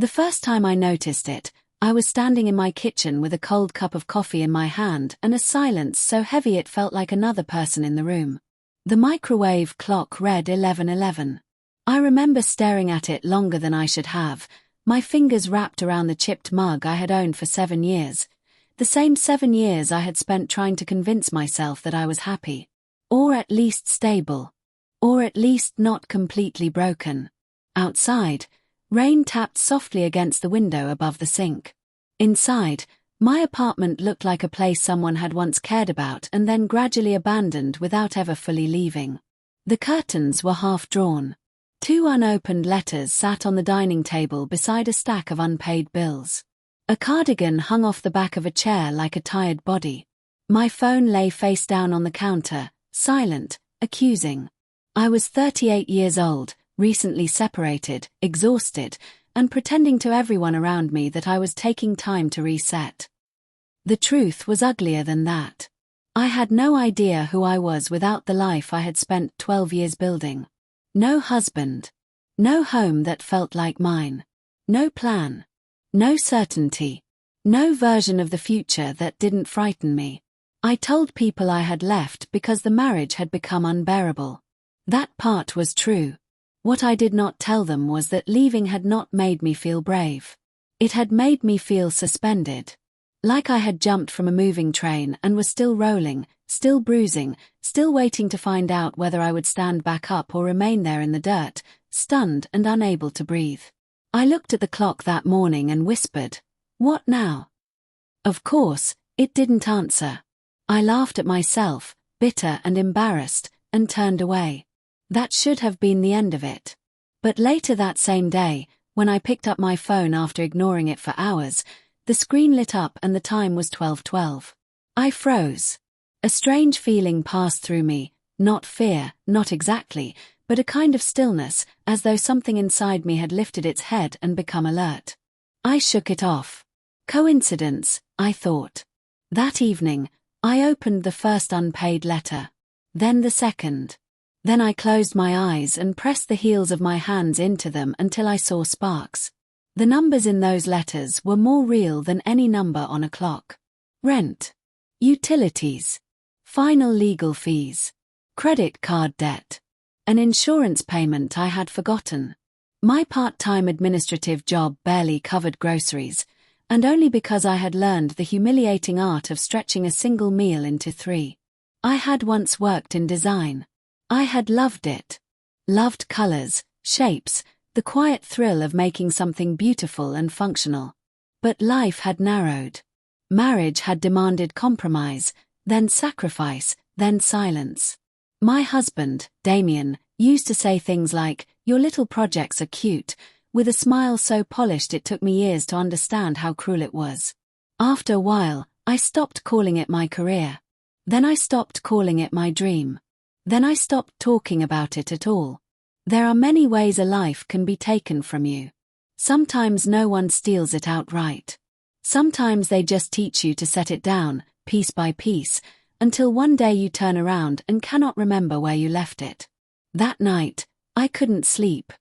The first time I noticed it, I was standing in my kitchen with a cold cup of coffee in my hand and a silence so heavy it felt like another person in the room. The microwave clock read 11:11. I remember staring at it longer than I should have, my fingers wrapped around the chipped mug I had owned for 7 years. The same 7 years I had spent trying to convince myself that I was happy. Or at least stable. Or at least not completely broken. Outside, rain tapped softly against the window above the sink. Inside, my apartment looked like a place someone had once cared about and then gradually abandoned without ever fully leaving. The curtains were half drawn. 2 unopened letters sat on the dining table beside a stack of unpaid bills. A cardigan hung off the back of a chair like a tired body. My phone lay face down on the counter, silent, accusing. I was 38 years old, recently separated, exhausted, and pretending to everyone around me that I was taking time to reset. The truth was uglier than that. I had no idea who I was without the life I had spent 12 years building. No husband. No home that felt like mine. No plan. No certainty. No version of the future that didn't frighten me. I told people I had left because the marriage had become unbearable. That part was true. What I did not tell them was that leaving had not made me feel brave. It had made me feel suspended. Like I had jumped from a moving train and was still rolling, still bruising, still waiting to find out whether I would stand back up or remain there in the dirt, stunned and unable to breathe. I looked at the clock that morning and whispered, "What now?" Of course, it didn't answer. I laughed at myself, bitter and embarrassed, and turned away. That should have been the end of it. But later that same day, when I picked up my phone after ignoring it for hours, the screen lit up and the time was 12:12. I froze. A strange feeling passed through me, not fear, not exactly, but a kind of stillness, as though something inside me had lifted its head and become alert. I shook it off. Coincidence, I thought. That evening, I opened the first unpaid letter. Then the second. Then I closed my eyes and pressed the heels of my hands into them until I saw sparks. The numbers in those letters were more real than any number on a clock. Rent. Utilities. Final legal fees. Credit card debt. An insurance payment I had forgotten. My part-time administrative job barely covered groceries, and only because I had learned the humiliating art of stretching a single meal into 3. I had once worked in design. I had loved it. Loved colors, shapes, the quiet thrill of making something beautiful and functional. But life had narrowed. Marriage had demanded compromise, then sacrifice, then silence. My husband, Damien, used to say things like, "Your little projects are cute," with a smile so polished it took me years to understand how cruel it was. After a while, I stopped calling it my career. Then I stopped calling it my dream. Then I stopped talking about it at all. There are many ways a life can be taken from you. Sometimes no one steals it outright. Sometimes they just teach you to set it down, piece by piece, until one day you turn around and cannot remember where you left it. That night, I couldn't sleep.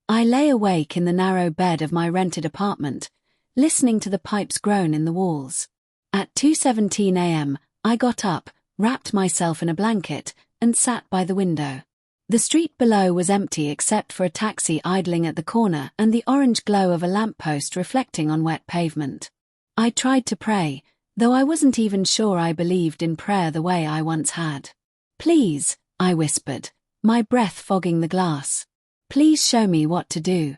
I lay awake in the narrow bed of my rented apartment, listening to the pipes groan in the walls. At 2:17 a.m., I got up, wrapped myself in a blanket, and sat by the window. The street below was empty except for a taxi idling at the corner and the orange glow of a lamppost reflecting on wet pavement. I tried to pray, though I wasn't even sure I believed in prayer the way I once had. "Please," I whispered, my breath fogging the glass. "Please show me what to do."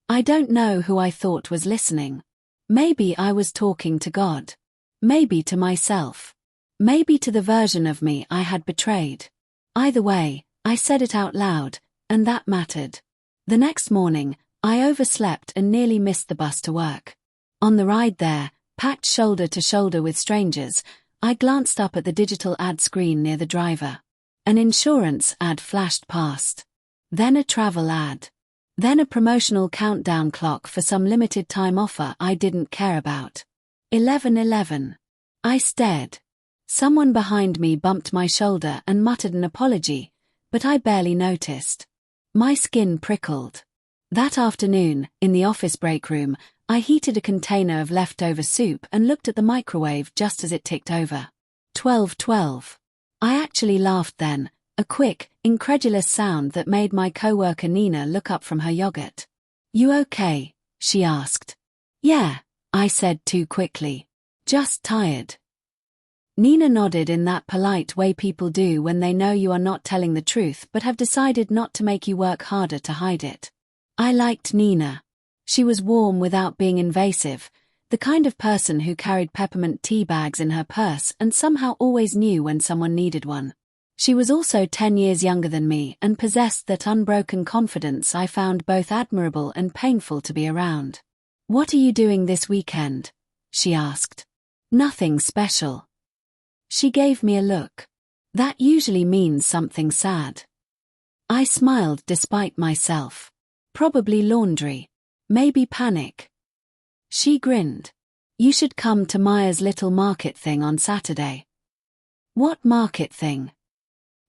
I don't know who I thought was listening. Maybe I was talking to God. Maybe to myself. Maybe to the version of me I had betrayed. Either way, I said it out loud, and that mattered. The next morning, I overslept and nearly missed the bus to work. On the ride there, packed shoulder to shoulder with strangers, I glanced up at the digital ad screen near the driver. An insurance ad flashed past. Then a travel ad. Then a promotional countdown clock for some limited time offer I didn't care about. 11:11. I stared. Someone behind me bumped my shoulder and muttered an apology, but I barely noticed. My skin prickled. That afternoon, in the office break room, I heated a container of leftover soup and looked at the microwave just as it ticked over. 12:12. I actually laughed then, a quick, incredulous sound that made my coworker Nina look up from her yogurt. "You okay?" she asked. "Yeah," I said too quickly. "Just tired." Nina nodded in that polite way people do when they know you are not telling the truth but have decided not to make you work harder to hide it. I liked Nina. She was warm without being invasive, the kind of person who carried peppermint tea bags in her purse and somehow always knew when someone needed one. She was also 10 years younger than me and possessed that unbroken confidence I found both admirable and painful to be around. "What are you doing this weekend?" she asked. "Nothing special." She gave me a look. That usually means something sad. I smiled despite myself. Probably laundry. Maybe panic. She grinned. "You should come to Maya's little market thing on Saturday." "What market thing?"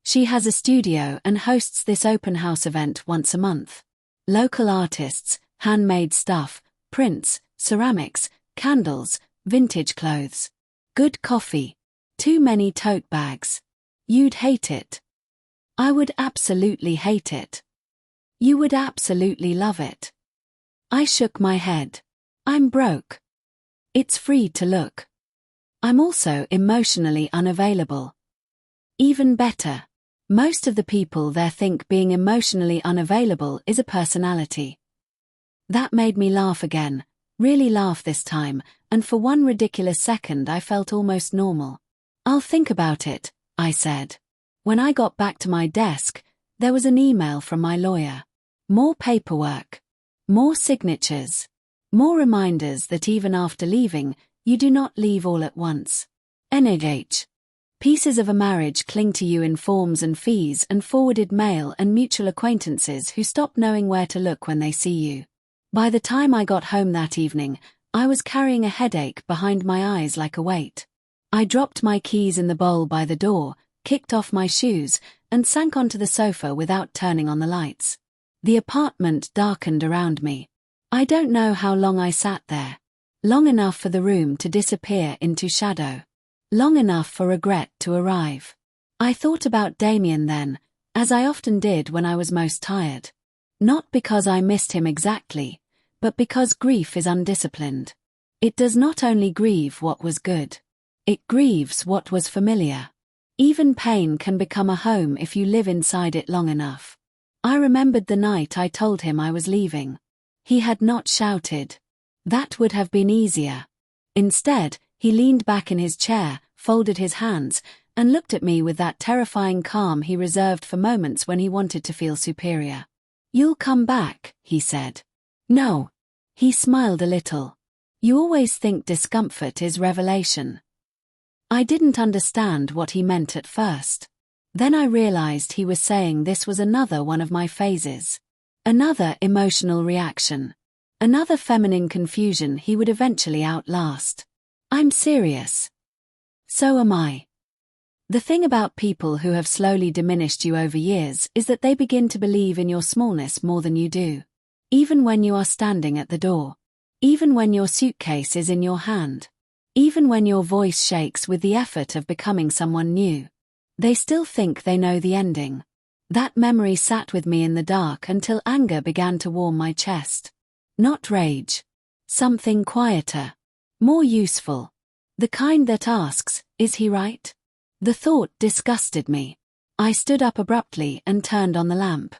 "She has a studio and hosts this open house event once a month. Local artists, handmade stuff, prints, ceramics, candles, vintage clothes. Good coffee. Too many tote bags. You'd hate it." "I would absolutely hate it." "You would absolutely love it." I shook my head. "I'm broke." "It's free to look." "I'm also emotionally unavailable." Even better. Most of the people there think being emotionally unavailable is a personality. That made me laugh again, really laugh this time, and for one ridiculous second I felt almost normal. "I'll think about it," I said. When I got back to my desk, there was an email from my lawyer. More paperwork. More signatures. More reminders that even after leaving, you do not leave all at once. NH. Pieces of a marriage cling to you in forms and fees and forwarded mail and mutual acquaintances who stop knowing where to look when they see you. By the time I got home that evening, I was carrying a headache behind my eyes like a weight. I dropped my keys in the bowl by the door, kicked off my shoes, and sank onto the sofa without turning on the lights. The apartment darkened around me. I don't know how long I sat there. Long enough for the room to disappear into shadow. Long enough for regret to arrive. I thought about Damien then, as I often did when I was most tired. Not because I missed him exactly, but because grief is undisciplined. It does not only grieve what was good. It grieves what was familiar. Even pain can become a home if you live inside it long enough. I remembered the night I told him I was leaving. He had not shouted. That would have been easier. Instead, he leaned back in his chair, folded his hands, and looked at me with that terrifying calm he reserved for moments when he wanted to feel superior. "You'll come back," he said. "No." He smiled a little. "You always think discomfort is revelation." I didn't understand what he meant at first. Then I realized he was saying this was another one of my phases. Another emotional reaction. Another feminine confusion he would eventually outlast. I'm serious. So am I. The thing about people who have slowly diminished you over years is that they begin to believe in your smallness more than you do. Even when you are standing at the door. Even when your suitcase is in your hand. Even when your voice shakes with the effort of becoming someone new. They still think they know the ending. That memory sat with me in the dark until anger began to warm my chest. Not rage. Something quieter. More useful. The kind that asks, is he right? The thought disgusted me. I stood up abruptly and turned on the lamp.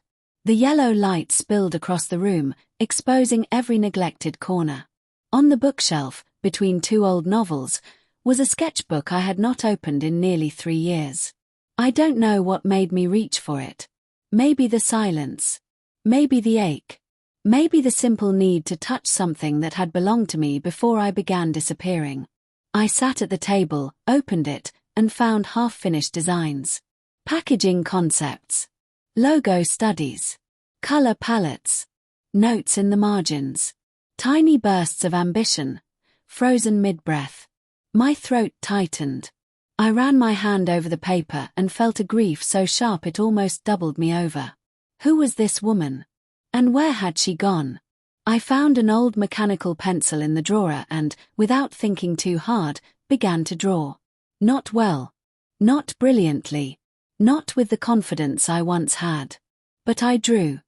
The yellow light spilled across the room, exposing every neglected corner. On the bookshelf, between two old novels, was a sketchbook I had not opened in nearly 3 years. I don't know what made me reach for it. Maybe the silence. Maybe the ache. Maybe the simple need to touch something that had belonged to me before I began disappearing. I sat at the table, opened it, and found half-finished designs. Packaging concepts. Logo studies. Color palettes. Notes in the margins. Tiny bursts of ambition. Frozen mid-breath. My throat tightened. I ran my hand over the paper and felt a grief so sharp it almost doubled me over. Who was this woman? And where had she gone? I found an old mechanical pencil in the drawer and, without thinking too hard, began to draw. Not well. Not brilliantly. Not with the confidence I once had. But I drew.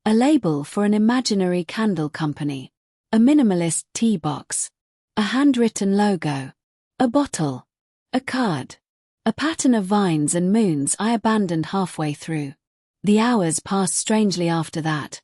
A label for an imaginary candle company. A minimalist tea box. A handwritten logo. A bottle. A card. A pattern of vines and moons I abandoned halfway through. The hours passed strangely after that,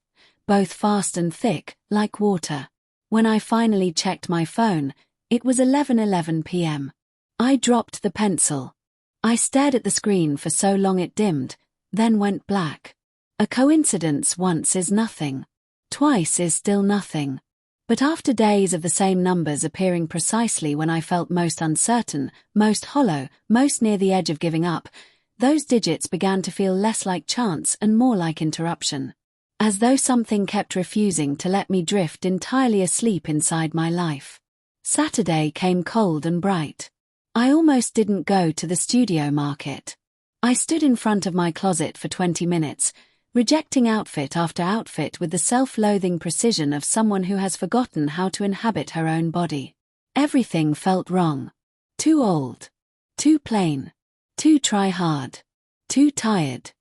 both fast and thick, like water. When I finally checked my phone, it was 11:11 p.m. I dropped the pencil. I stared at the screen for so long it dimmed, then went black. A coincidence once is nothing. Twice is still nothing. But after days of the same numbers appearing precisely when I felt most uncertain, most hollow, most near the edge of giving up, those digits began to feel less like chance and more like interruption. As though something kept refusing to let me drift entirely asleep inside my life. Saturday came cold and bright. I almost didn't go to the studio market. I stood in front of my closet for 20 minutes, rejecting outfit after outfit with the self-loathing precision of someone who has forgotten how to inhabit her own body. Everything felt wrong. Too old. Too plain. Too try-hard. Too tired.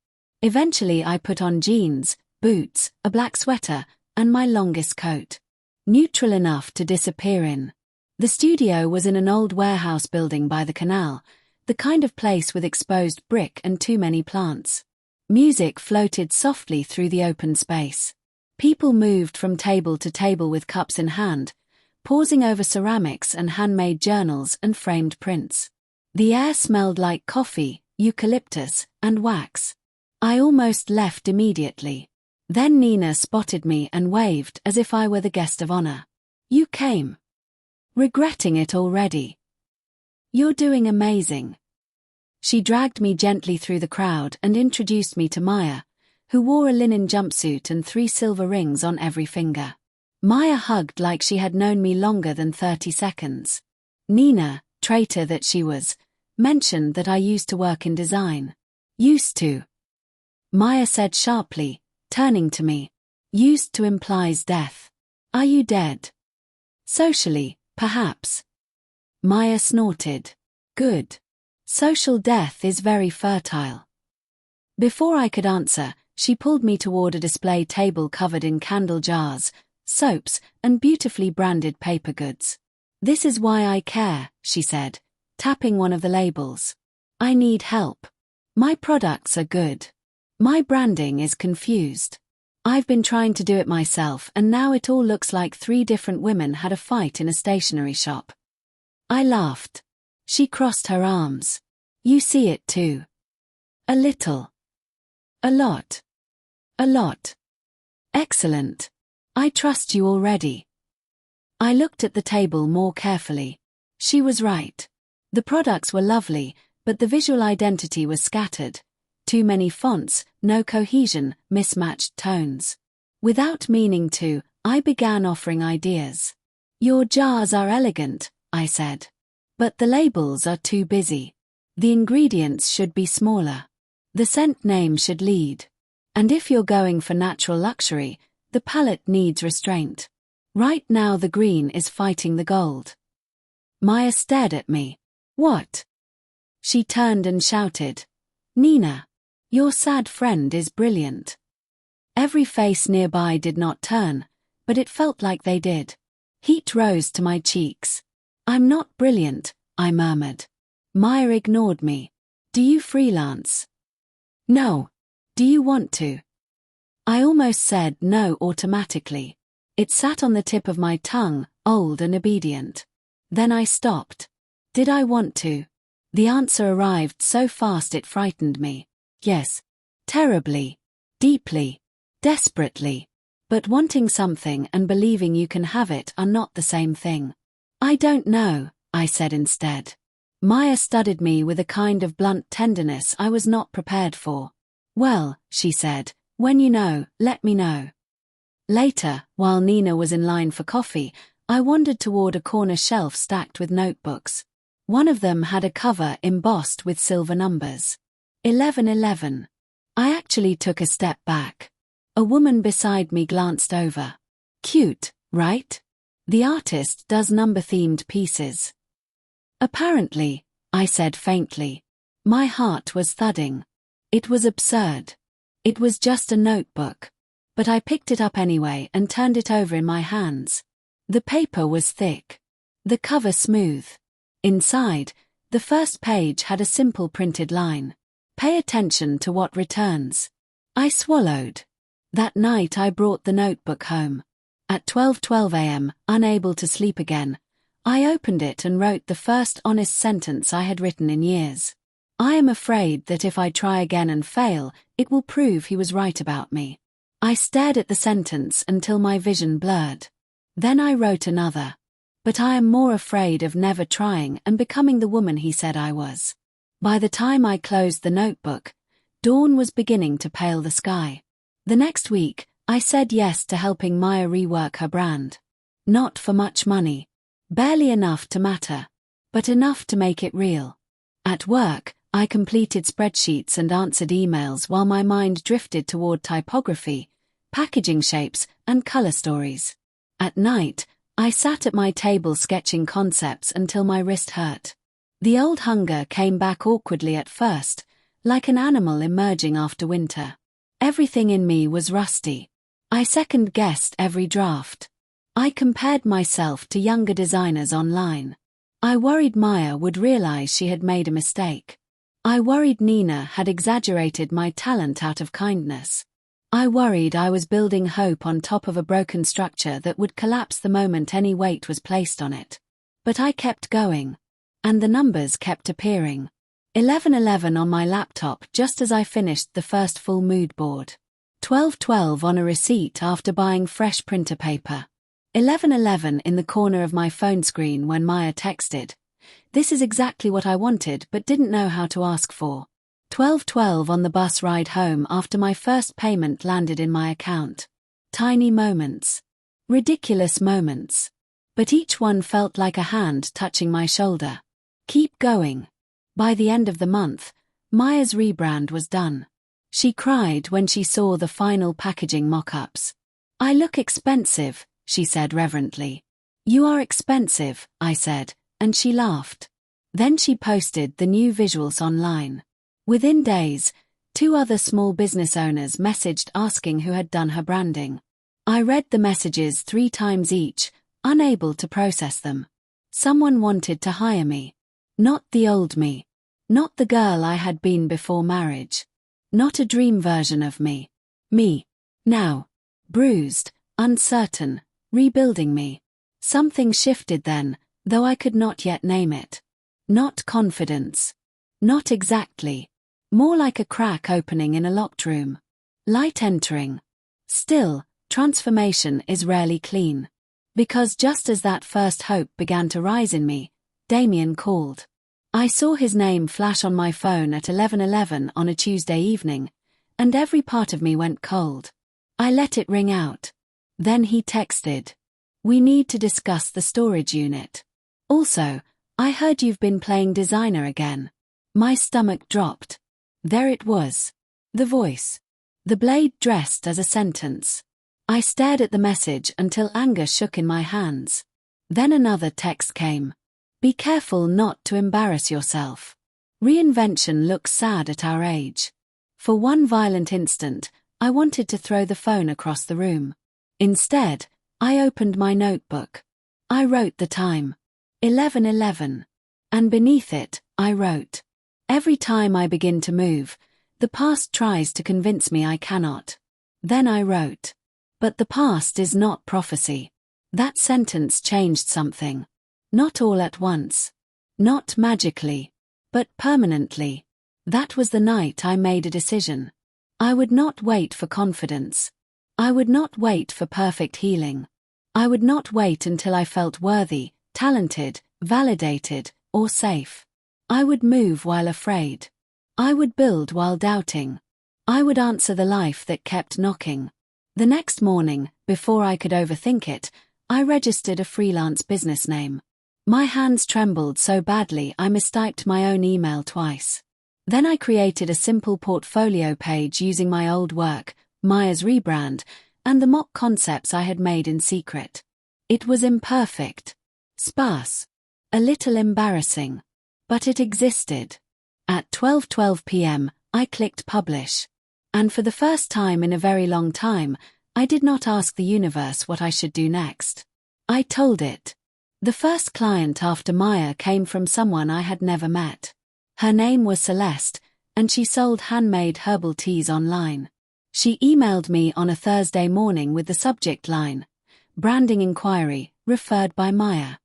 Eventually I put on jeans, boots, a black sweater, and my longest coat. Neutral enough to disappear in. The studio was in an old warehouse building by the canal, the kind of place with exposed brick and too many plants. Music floated softly through the open space. People moved from table to table with cups in hand, pausing over ceramics and handmade journals and framed prints. The air smelled like coffee, eucalyptus, and wax. I almost left immediately. Then Nina spotted me and waved as if I were the guest of honor. You came. Regretting it already. You're doing amazing. She dragged me gently through the crowd and introduced me to Maya, who wore a linen jumpsuit and 3 silver rings on every finger. Maya hugged like she had known me longer than 30 seconds. Nina, traitor that she was, mentioned that I used to work in design. Used to. Maya said sharply, turning to me. Used to implies death. Are you dead? Socially, perhaps. Maya snorted. Good. Social death is very fertile. Before I could answer, she pulled me toward a display table covered in candle jars, soaps, and beautifully branded paper goods. This is why I care, she said, tapping one of the labels. I need help. My products are good. My branding is confused. I've been trying to do it myself and now it all looks like 3 different women had a fight in a stationery shop. I laughed. She crossed her arms. You see it too. A little. A lot. A lot. Excellent. I trust you already. I looked at the table more carefully. She was right. The products were lovely, but the visual identity was scattered. Too many fonts, no cohesion, mismatched tones. Without meaning to, I began offering ideas. Your jars are elegant, I said. But the labels are too busy. The ingredients should be smaller. The scent name should lead. And if you're going for natural luxury, the palette needs restraint. Right now the green is fighting the gold. Maya stared at me. What? She turned and shouted. Nina, your sad friend is brilliant. Every face nearby did not turn, but it felt like they did. Heat rose to my cheeks. I'm not brilliant, I murmured. Maya ignored me. Do you freelance? No. Do you want to? I almost said no automatically. It sat on the tip of my tongue, old and obedient. Then I stopped. Did I want to? The answer arrived so fast it frightened me. Yes. Terribly. Deeply. Desperately. But wanting something and believing you can have it are not the same thing. I don't know, I said instead. Maya studied me with a kind of blunt tenderness I was not prepared for. Well, she said, when you know, let me know. Later, while Nina was in line for coffee, I wandered toward a corner shelf stacked with notebooks. One of them had a cover embossed with silver numbers. 1111. I actually took a step back. A woman beside me glanced over. Cute, right? The artist does number-themed pieces. Apparently, I said faintly. My heart was thudding. It was absurd. It was just a notebook. But I picked it up anyway and turned it over in my hands. The paper was thick. The cover smooth. Inside, the first page had a simple printed line. Pay attention to what returns. I swallowed. That night I brought the notebook home. At 12:12 a.m., unable to sleep again, I opened it and wrote the first honest sentence I had written in years. I am afraid that if I try again and fail, it will prove he was right about me. I stared at the sentence until my vision blurred. Then I wrote another. But I am more afraid of never trying and becoming the woman he said I was. By the time I closed the notebook, dawn was beginning to pale the sky. The next week, I said yes to helping Maya rework her brand. Not for much money. Barely enough to matter. But enough to make it real. At work, I completed spreadsheets and answered emails while my mind drifted toward typography, packaging shapes, and color stories. At night, I sat at my table sketching concepts until my wrist hurt. The old hunger came back awkwardly at first, like an animal emerging after winter. Everything in me was rusty. I second-guessed every draft. I compared myself to younger designers online. I worried Maya would realize she had made a mistake. I worried Nina had exaggerated my talent out of kindness. I worried I was building hope on top of a broken structure that would collapse the moment any weight was placed on it. But I kept going. And the numbers kept appearing. 11:11 on my laptop just as I finished the first full mood board. 12:12 on a receipt after buying fresh printer paper. 11:11 in the corner of my phone screen when Maya texted. This is exactly what I wanted but didn't know how to ask for. 12:12 on the bus ride home after my first payment landed in my account. Tiny moments. Ridiculous moments. But each one felt like a hand touching my shoulder. Keep going. By the end of the month, Maya's rebrand was done. She cried when she saw the final packaging mock-ups. I look expensive, she said reverently. You are expensive, I said, and she laughed. Then she posted the new visuals online. Within days, 2 other small business owners messaged asking who had done her branding. I read the messages 3 times each, unable to process them. Someone wanted to hire me. Not the old me. Not the girl I had been before marriage. Not a dream version of me. Me. Now. Bruised, uncertain, rebuilding me. Something shifted then, though I could not yet name it. Not confidence. Not exactly. More like a crack opening in a locked room. Light entering. Still, transformation is rarely clean. Because just as that first hope began to rise in me, Damien called. I saw his name flash on my phone at 11:11 on a Tuesday evening, and every part of me went cold. I let it ring out. Then he texted. We need to discuss the storage unit. Also, I heard you've been playing designer again. My stomach dropped. There it was. The voice. The blade dressed as a sentence. I stared at the message until anger shook in my hands. Then another text came. Be careful not to embarrass yourself. Reinvention looks sad at our age. For one violent instant, I wanted to throw the phone across the room. Instead, I opened my notebook. I wrote the time. 11:11. And beneath it, I wrote. Every time I begin to move, the past tries to convince me I cannot. Then I wrote. But the past is not prophecy. That sentence changed something. Not all at once. Not magically. But permanently. That was the night I made a decision. I would not wait for confidence. I would not wait for perfect healing. I would not wait until I felt worthy, talented, validated, or safe. I would move while afraid. I would build while doubting. I would answer the life that kept knocking. The next morning, before I could overthink it, I registered a freelance business name. My hands trembled so badly I mistyped my own email twice. Then I created a simple portfolio page using my old work, Maya's rebrand, and the mock concepts I had made in secret. It was imperfect, sparse, a little embarrassing. But it existed. At 12:12 p.m., I clicked publish. And for the first time in a very long time, I did not ask the universe what I should do next. I told it. The first client after Maya came from someone I had never met. Her name was Celeste, and she sold handmade herbal teas online. She emailed me on a Thursday morning with the subject line, "Branding inquiry, referred by Maya."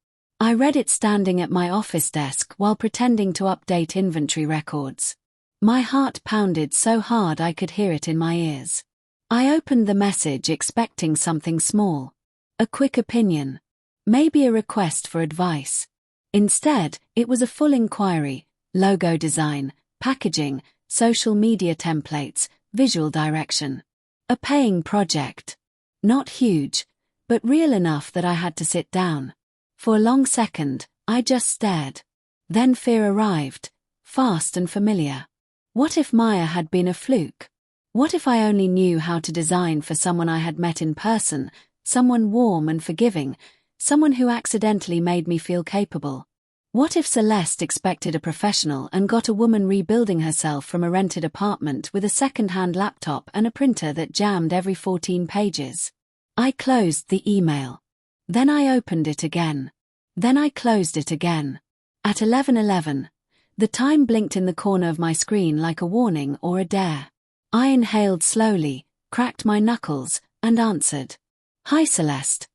I read it standing at my office desk while pretending to update inventory records. My heart pounded so hard I could hear it in my ears. I opened the message expecting something small. A quick opinion. Maybe a request for advice. Instead, it was a full inquiry: logo design, packaging, social media templates, visual direction. A paying project. Not huge, but real enough that I had to sit down. For a long second, I just stared. Then fear arrived, fast and familiar. What if Maya had been a fluke? What if I only knew how to design for someone I had met in person, someone warm and forgiving, someone who accidentally made me feel capable? What if Celeste expected a professional and got a woman rebuilding herself from a rented apartment with a second-hand laptop and a printer that jammed every 14 pages? I closed the email. Then I opened it again. Then I closed it again. At 11:11, the time blinked in the corner of my screen like a warning or a dare. I inhaled slowly, cracked my knuckles, and answered. "Hi Celeste.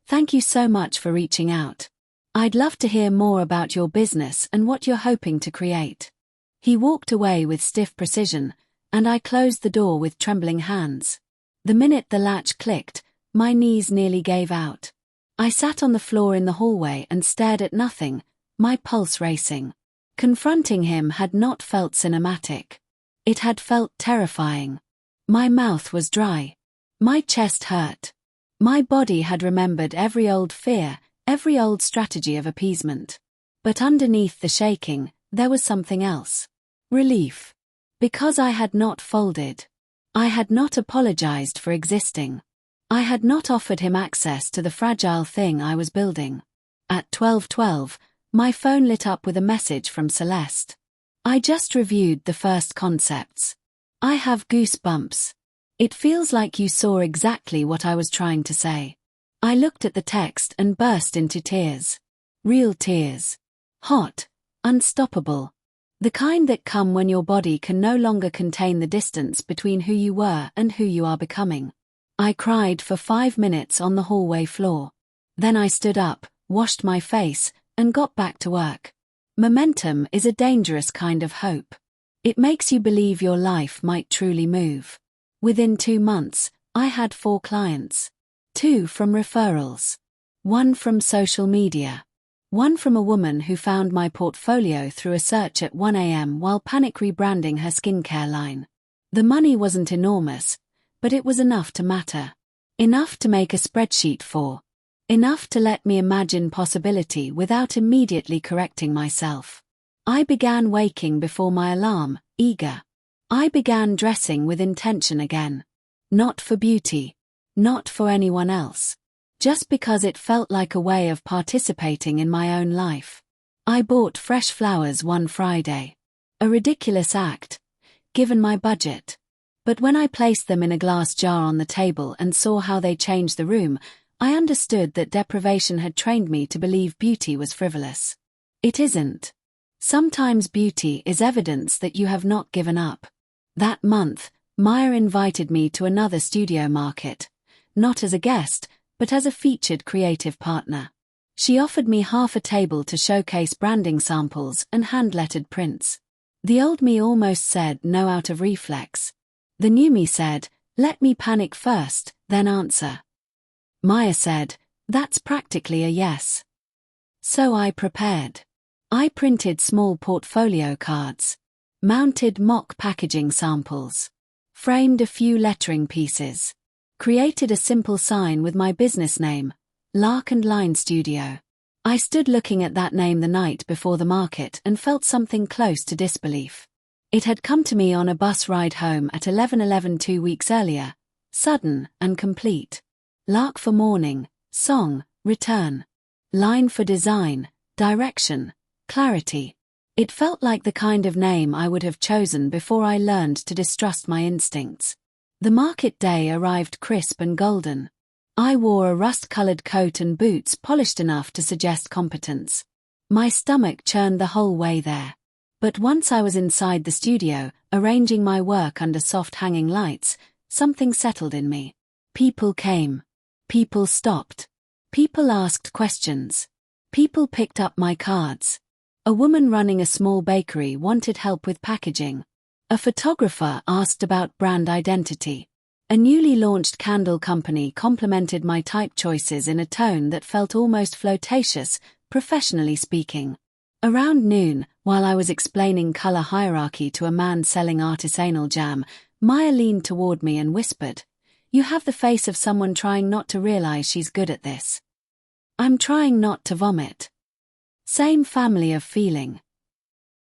Thank you so much for reaching out. I'd love to hear more about your business and what you're hoping to create." He walked away with stiff precision, and I closed the door with trembling hands. The minute the latch clicked, my knees nearly gave out. I sat on the floor in the hallway and stared at nothing, my pulse racing. Confronting him had not felt cinematic. It had felt terrifying. My mouth was dry. My chest hurt. My body had remembered every old fear, every old strategy of appeasement. But underneath the shaking, there was something else. Relief. Because I had not folded. I had not apologized for existing. I had not offered him access to the fragile thing I was building. At 12:12, my phone lit up with a message from Celeste. "I just reviewed the first concepts. I have goosebumps. It feels like you saw exactly what I was trying to say." I looked at the text and burst into tears. Real tears. Hot, unstoppable. The kind that come when your body can no longer contain the distance between who you were and who you are becoming. I cried for 5 minutes on the hallway floor. Then I stood up, washed my face, and got back to work. Momentum is a dangerous kind of hope. It makes you believe your life might truly move. Within 2 months, I had 4 clients. 2 from referrals. 1 from social media. 1 from a woman who found my portfolio through a search at 1 a.m. while panic rebranding her skincare line. The money wasn't enormous, but it was enough to matter. Enough to make a spreadsheet for. Enough to let me imagine possibility without immediately correcting myself. I began waking before my alarm, eager. I began dressing with intention again. Not for beauty. Not for anyone else. Just because it felt like a way of participating in my own life. I bought fresh flowers one Friday. A ridiculous act, given my budget. But when I placed them in a glass jar on the table and saw how they changed the room, I understood that deprivation had trained me to believe beauty was frivolous. It isn't. Sometimes beauty is evidence that you have not given up. That month, Maya invited me to another studio market, not as a guest, but as a featured creative partner. She offered me half a table to showcase branding samples and hand-lettered prints. The old me almost said no out of reflex. The new me said, "Let me panic first, then answer." Maya said, "That's practically a yes." So I prepared. I printed small portfolio cards, mounted mock packaging samples, framed a few lettering pieces, created a simple sign with my business name, Lark and Line Studio. I stood looking at that name the night before the market and felt something close to disbelief. It had come to me on a bus ride home at 11:11 2 weeks earlier, Sudden and complete. Lark for morning, song, return. Line for design, direction, clarity. It felt like the kind of name I would have chosen before I learned to distrust my instincts. The market day arrived crisp and golden. I wore a rust-colored coat and boots polished enough to suggest competence. My stomach churned the whole way there. But once I was inside the studio, arranging my work under soft hanging lights, something settled in me. People came. People stopped. People asked questions. People picked up my cards. A woman running a small bakery wanted help with packaging. A photographer asked about brand identity. A newly launched candle company complimented my type choices in a tone that felt almost flirtatious, professionally speaking. Around noon, while I was explaining color hierarchy to a man selling artisanal jam, Maya leaned toward me and whispered, "You have the face of someone trying not to realize she's good at this." I'm trying not to vomit. Same family of feeling.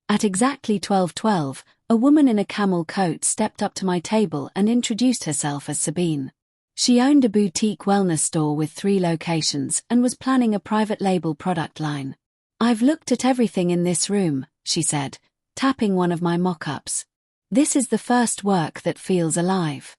At exactly 12:12, a woman in a camel coat stepped up to my table and introduced herself as Sabine. She owned a boutique wellness store with 3 locations and was planning a private label product line. "I've looked at everything in this room," she said, tapping one of my mock-ups. "This is the first work that feels alive."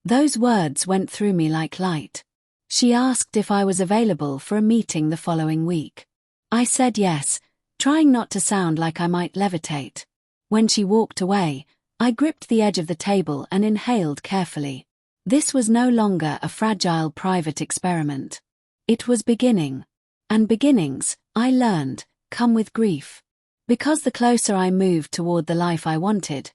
Those words went through me like light. She asked if I was available for a meeting the following week. I said yes, trying not to sound like I might levitate. When she walked away, I gripped the edge of the table and inhaled carefully. This was no longer a fragile private experiment. It was beginning. And beginnings, I learned, come with grief. Because the closer I moved toward the life I wanted,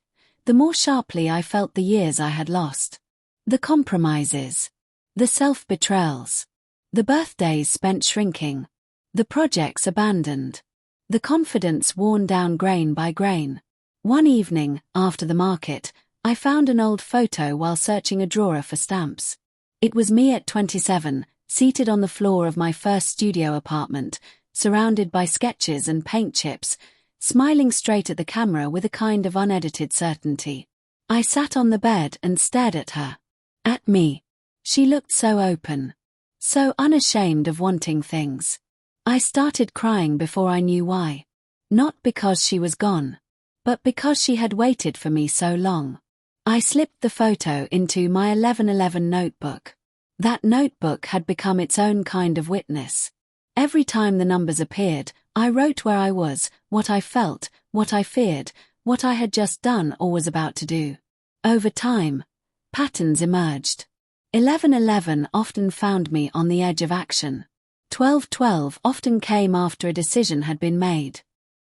the more sharply I felt the years I had lost. The compromises. The self-betrayals. The birthdays spent shrinking. The projects abandoned. The confidence worn down grain by grain. One evening, after the market, I found an old photo while searching a drawer for stamps. It was me at 27, seated on the floor of my first studio apartment, surrounded by sketches and paint chips, smiling straight at the camera with a kind of unedited certainty. I sat on the bed and stared at her. At me. She looked so open. So unashamed of wanting things. I started crying before I knew why. Not because she was gone, but because she had waited for me so long. I slipped the photo into my 1111 notebook. That notebook had become its own kind of witness. Every time the numbers appeared, I wrote where I was, what I felt, what I feared, what I had just done or was about to do. Over time, patterns emerged. 1111 often found me on the edge of action. 1212 often came after a decision had been made.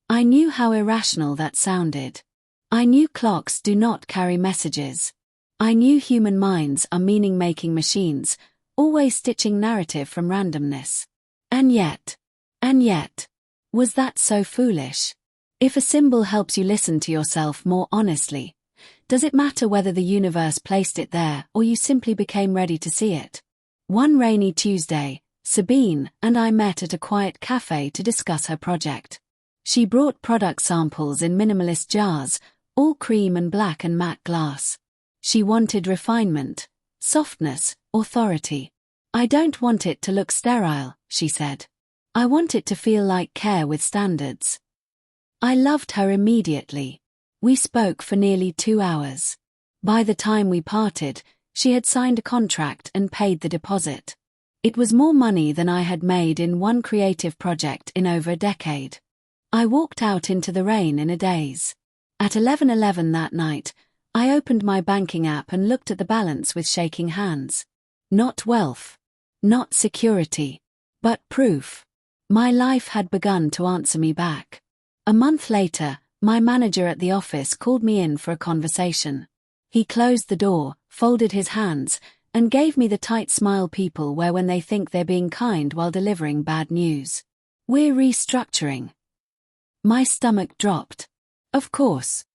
I knew how irrational that sounded. I knew clocks do not carry messages. I knew human minds are meaning-making machines, always stitching narrative from randomness. And yet, was that so foolish? If a symbol helps you listen to yourself more honestly, does it matter whether the universe placed it there or you simply became ready to see it? One rainy Tuesday, Sabine and I met at a quiet cafe to discuss her project. She brought product samples in minimalist jars, all cream and black and matte glass. She wanted refinement, softness, authority. "I don't want it to look sterile," she said. "I want it to feel like care with standards." I loved her immediately. We spoke for nearly 2 hours. By the time we parted, she had signed a contract and paid the deposit. It was more money than I had made in one creative project in over a decade. I walked out into the rain in a daze. At 11:11 that night, I opened my banking app and looked at the balance with shaking hands. Not wealth. Not security. But proof. My life had begun to answer me back. A month later, my manager at the office called me in for a conversation. He closed the door, folded his hands, and gave me the tight smile people wear when they think they're being kind while delivering bad news. "We're restructuring." My stomach dropped. Of course,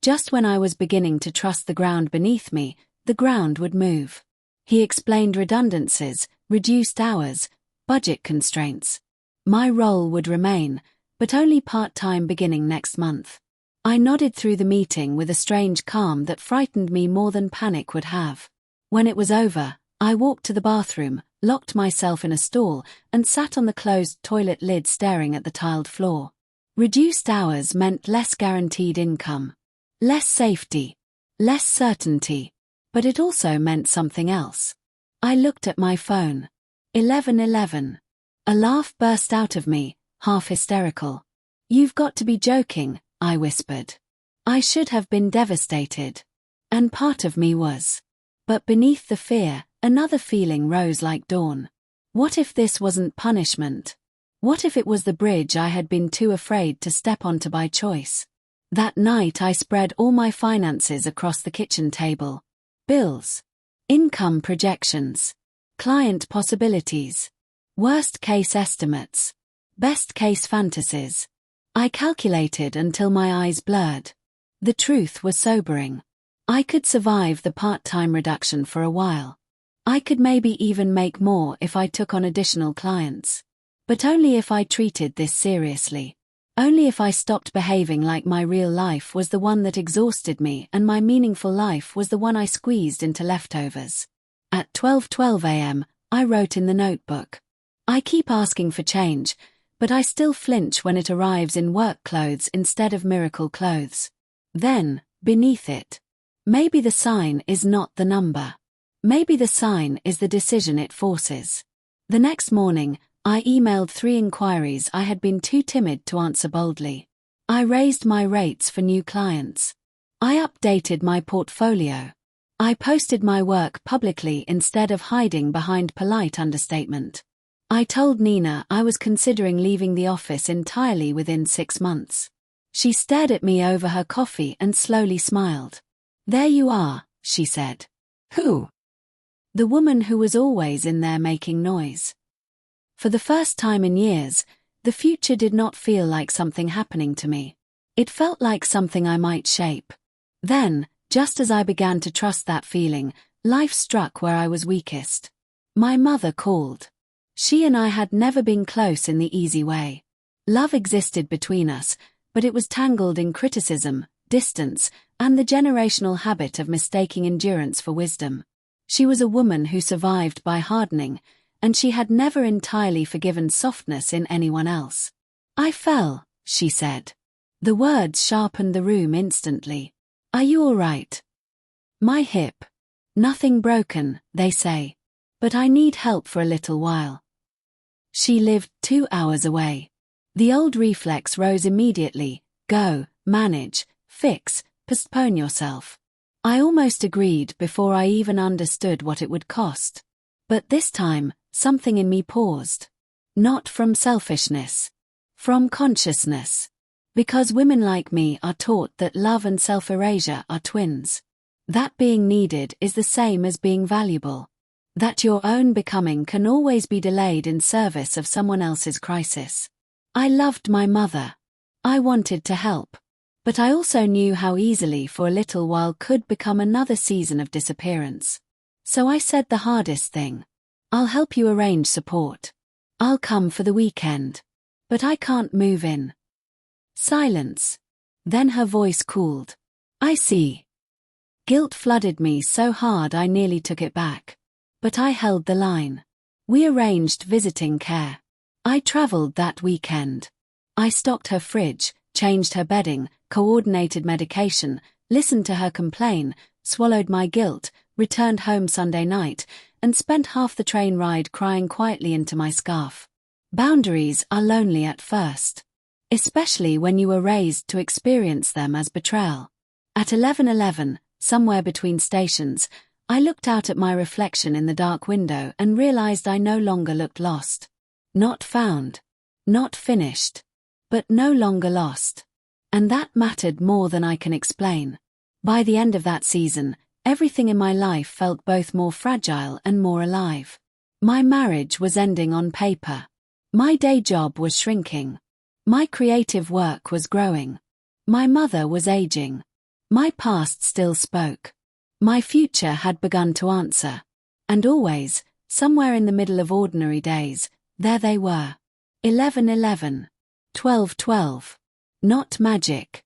just when I was beginning to trust the ground beneath me, the ground would move. He explained redundancies, reduced hours, budget constraints. My role would remain, but only part-time beginning next month. I nodded through the meeting with a strange calm that frightened me more than panic would have. When it was over, I walked to the bathroom, locked myself in a stall, and sat on the closed toilet lid staring at the tiled floor. Reduced hours meant less guaranteed income, less safety, less certainty, but it also meant something else. I looked at my phone. 11:11. A laugh burst out of me, half hysterical. "You've got to be joking," I whispered. I should have been devastated. And part of me was. But beneath the fear, another feeling rose like dawn. What if this wasn't punishment? What if it was the bridge I had been too afraid to step onto by choice? That night I spread all my finances across the kitchen table. Bills. Income projections. Client possibilities. Worst-case estimates. Best-case fantasies. I calculated until my eyes blurred. The truth was sobering. I could survive the part-time reduction for a while. I could maybe even make more if I took on additional clients. But only if I treated this seriously. Only if I stopped behaving like my real life was the one that exhausted me and my meaningful life was the one I squeezed into leftovers. At 12:12 a.m., I wrote in the notebook. I keep asking for change, but I still flinch when it arrives in work clothes instead of miracle clothes. Then, beneath it, maybe the sign is not the number. Maybe the sign is the decision it forces. The next morning, I emailed 3 inquiries I had been too timid to answer boldly. I raised my rates for new clients. I updated my portfolio. I posted my work publicly instead of hiding behind polite understatement. I told Nina I was considering leaving the office entirely within 6 months. She stared at me over her coffee and slowly smiled. "There you are," she said. "Who?" "The woman who was always in there making noise." For the first time in years, the future did not feel like something happening to me. It felt like something I might shape. Then, just as I began to trust that feeling, life struck where I was weakest. My mother called. She and I had never been close in the easy way. Love existed between us, but it was tangled in criticism, distance, and the generational habit of mistaking endurance for wisdom. She was a woman who survived by hardening, and she had never entirely forgiven softness in anyone else. "I fell," she said. The words sharpened the room instantly. "Are you all right?" "My hip. Nothing broken, they say. But I need help for a little while." She lived 2 hours away. The old reflex rose immediately. Go, manage, fix, postpone yourself. I almost agreed before I even understood what it would cost. But this time, something in me paused. Not from selfishness. From consciousness. Because women like me are taught that love and self-erasure are twins. That being needed is the same as being valuable. That your own becoming can always be delayed in service of someone else's crisis. I loved my mother. I wanted to help. But I also knew how easily for a little while could become another season of disappearance. So I said the hardest thing. "I'll help you arrange support. I'll come for the weekend. But I can't move in." Silence. Then her voice cooled. "I see." Guilt flooded me so hard I nearly took it back. But I held the line. We arranged visiting care. I traveled that weekend. I stocked her fridge, changed her bedding, coordinated medication, listened to her complain, swallowed my guilt, returned home Sunday night, and spent half the train ride crying quietly into my scarf. Boundaries are lonely at first. Especially when you were raised to experience them as betrayal. At 11:11, somewhere between stations, I looked out at my reflection in the dark window and realized I no longer looked lost. Not found. Not finished. But no longer lost. And that mattered more than I can explain. By the end of that season, everything in my life felt both more fragile and more alive. My marriage was ending on paper. My day job was shrinking. My creative work was growing. My mother was aging. My past still spoke. My future had begun to answer. And always, somewhere in the middle of ordinary days, there they were. 11:11. 12:12. Not magic.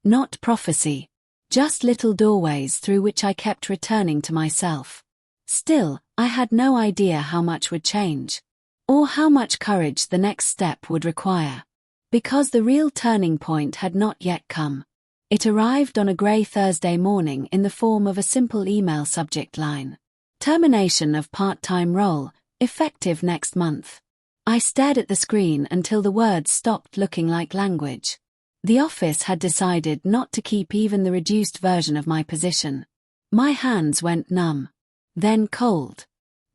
Not prophecy. Just little doorways through which I kept returning to myself. Still, I had no idea how much would change. Or how much courage the next step would require. Because the real turning point had not yet come. It arrived on a grey Thursday morning in the form of a simple email subject line. Termination of part-time role, effective next month. I stared at the screen until the words stopped looking like language. The office had decided not to keep even the reduced version of my position. My hands went numb. Then cold.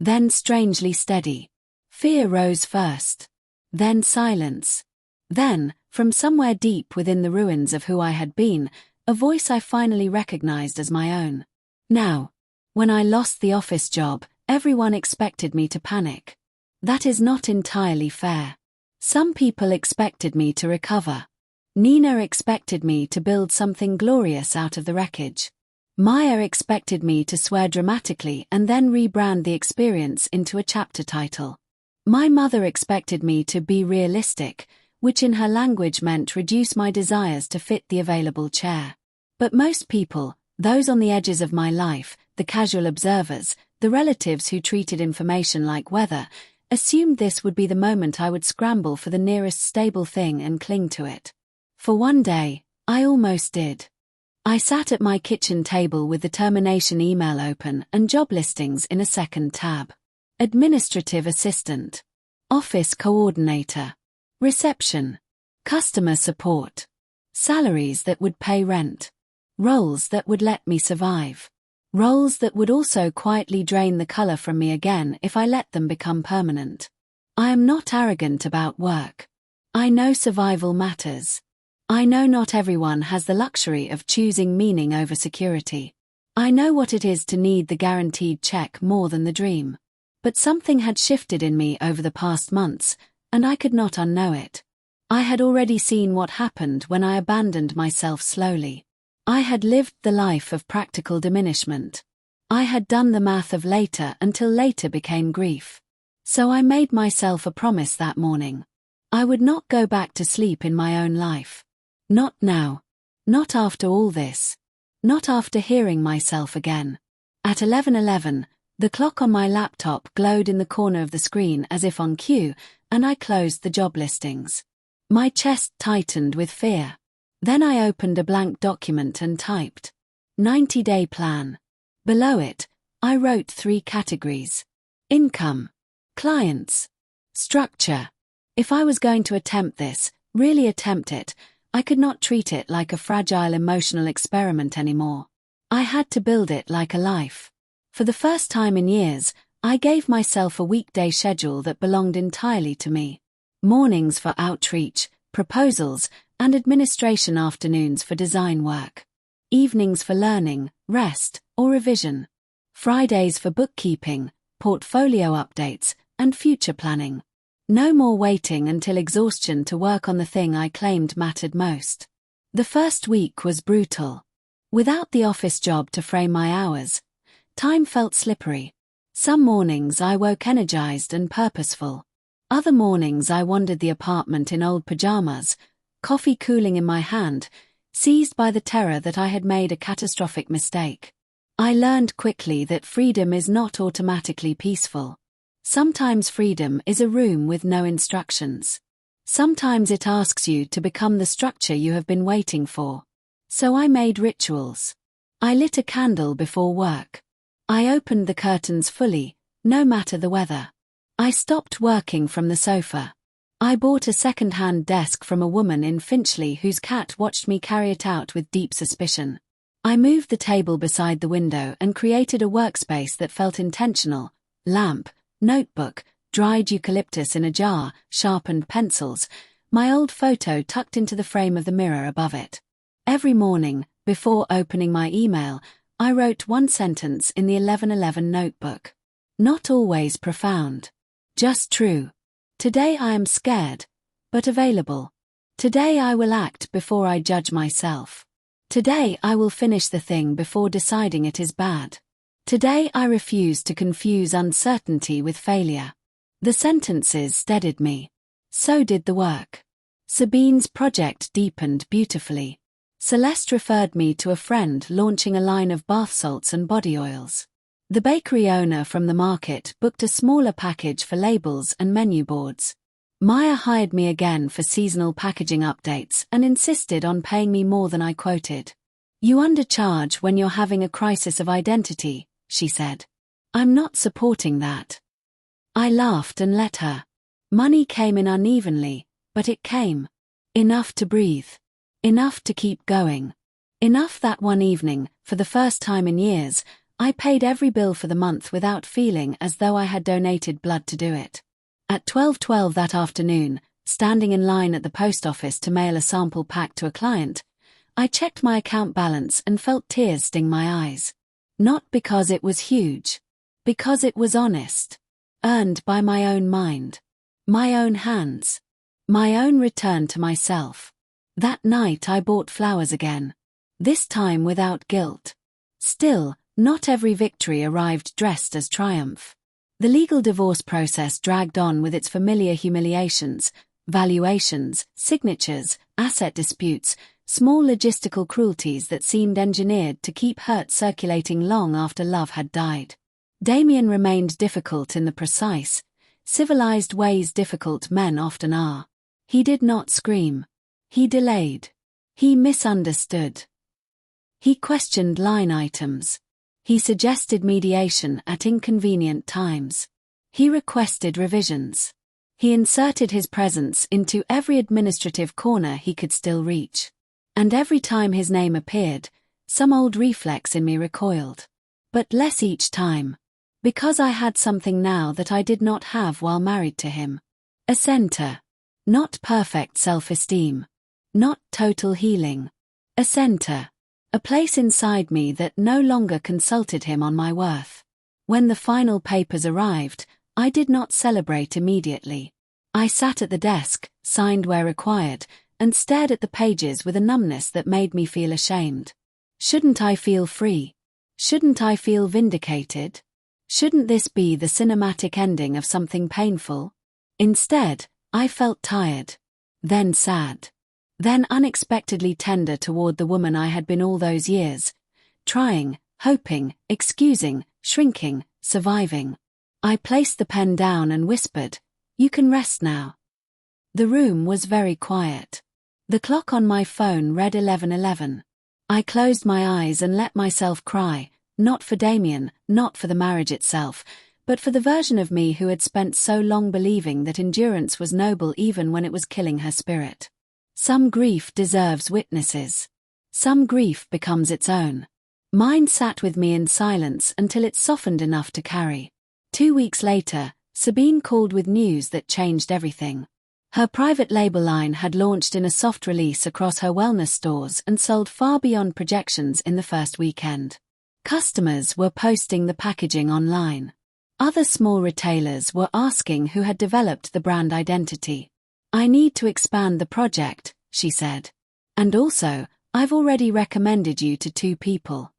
Then strangely steady. Fear rose first. Then silence. Then, from somewhere deep within the ruins of who I had been, a voice I finally recognized as my own. Now, when I lost the office job, everyone expected me to panic. That is not entirely fair. Some people expected me to recover. Nina expected me to build something glorious out of the wreckage. Maya expected me to swear dramatically and then rebrand the experience into a chapter title. My mother expected me to be realistic, which in her language meant reduce my desires to fit the available chair. But most people, those on the edges of my life, the casual observers, the relatives who treated information like weather, assumed this would be the moment I would scramble for the nearest stable thing and cling to it. For one day, I almost did. I sat at my kitchen table with the termination email open and job listings in a second tab. Administrative assistant. Office coordinator. Reception. Customer support. Salaries that would pay rent. Roles that would let me survive. Roles that would also quietly drain the color from me again if I let them become permanent. I am not arrogant about work. I know survival matters. I know not everyone has the luxury of choosing meaning over security. I know what it is to need the guaranteed check more than the dream. But something had shifted in me over the past months, and I could not unknow it. I had already seen what happened when I abandoned myself slowly. I had lived the life of practical diminishment. I had done the math of later until later became grief. So I made myself a promise that morning. I would not go back to sleep in my own life. Not now. Not after all this. Not after hearing myself again. At 11:11, the clock on my laptop glowed in the corner of the screen as if on cue, and I closed the job listings. My chest tightened with fear. Then I opened a blank document and typed 90-day plan. Below it, I wrote 3 categories. Income. Clients. Structure. If I was going to attempt this, really attempt it, I could not treat it like a fragile emotional experiment anymore. I had to build it like a life. For the first time in years, I gave myself a weekday schedule that belonged entirely to me. Mornings for outreach, proposals, and administration, afternoons for design work. Evenings for learning, rest, or revision. Fridays for bookkeeping, portfolio updates, and future planning. No more waiting until exhaustion to work on the thing I claimed mattered most. The first week was brutal. Without the office job to frame my hours, time felt slippery. Some mornings I woke energized and purposeful. Other mornings I wandered the apartment in old pajamas, coffee cooling in my hand, seized by the terror that I had made a catastrophic mistake. I learned quickly that freedom is not automatically peaceful. Sometimes freedom is a room with no instructions. Sometimes it asks you to become the structure you have been waiting for. So I made rituals. I lit a candle before work. I opened the curtains fully, no matter the weather. I stopped working from the sofa. I bought a second-hand desk from a woman in Finchley whose cat watched me carry it out with deep suspicion. I moved the table beside the window and created a workspace that felt intentional. Lamp, notebook, dried eucalyptus in a jar, sharpened pencils, my old photo tucked into the frame of the mirror above it. Every morning, before opening my email, I wrote one sentence in the 11:11 notebook. Not always profound. Just true. Today I am scared, but available. Today I will act before I judge myself. Today I will finish the thing before deciding it is bad. Today I refuse to confuse uncertainty with failure. The sentences steadied me. So did the work. Sabine's project deepened beautifully. Celeste referred me to a friend launching a line of bath salts and body oils. The bakery owner from the market booked a smaller package for labels and menu boards. Maya hired me again for seasonal packaging updates and insisted on paying me more than I quoted. "You undercharge when you're having a crisis of identity," she said. "I'm not supporting that." I laughed and let her. Money came in unevenly, but it came. Enough to breathe. Enough to keep going. Enough that one evening, for the first time in years, I paid every bill for the month without feeling as though I had donated blood to do it. At 12:12 that afternoon, standing in line at the post office to mail a sample pack to a client, I checked my account balance and felt tears sting my eyes. Not because it was huge. Because it was honest. Earned by my own mind. My own hands. My own return to myself. That night I bought flowers again. This time without guilt. Still, not every victory arrived dressed as triumph. The legal divorce process dragged on with its familiar humiliations, valuations, signatures, asset disputes, small logistical cruelties that seemed engineered to keep hurt circulating long after love had died. Damien remained difficult in the precise, civilized ways difficult men often are. He did not scream. He delayed. He misunderstood. He questioned line items. He suggested mediation at inconvenient times. He requested revisions. He inserted his presence into every administrative corner he could still reach. And every time his name appeared, some old reflex in me recoiled. But less each time. Because I had something now that I did not have while married to him. A center. Not perfect self-esteem. Not total healing. A center. A place inside me that no longer consulted him on my worth. When the final papers arrived, I did not celebrate immediately. I sat at the desk, signed where required, and stared at the pages with a numbness that made me feel ashamed. Shouldn't I feel free? Shouldn't I feel vindicated? Shouldn't this be the cinematic ending of something painful? Instead, I felt tired. Then sad. Then unexpectedly tender toward the woman I had been all those years. Trying, hoping, excusing, shrinking, surviving. I placed the pen down and whispered, "You can rest now." The room was very quiet. The clock on my phone read 11:11. I closed my eyes and let myself cry, not for Damien, not for the marriage itself, but for the version of me who had spent so long believing that endurance was noble even when it was killing her spirit. Some grief deserves witnesses. Some grief becomes its own. Mine sat with me in silence until it softened enough to carry. 2 weeks later, Sabine called with news that changed everything. Her private label line had launched in a soft release across her wellness stores and sold far beyond projections in the first weekend. Customers were posting the packaging online. Other small retailers were asking who had developed the brand identity. "I need to expand the project," she said. "And also, I've already recommended you to 2 people."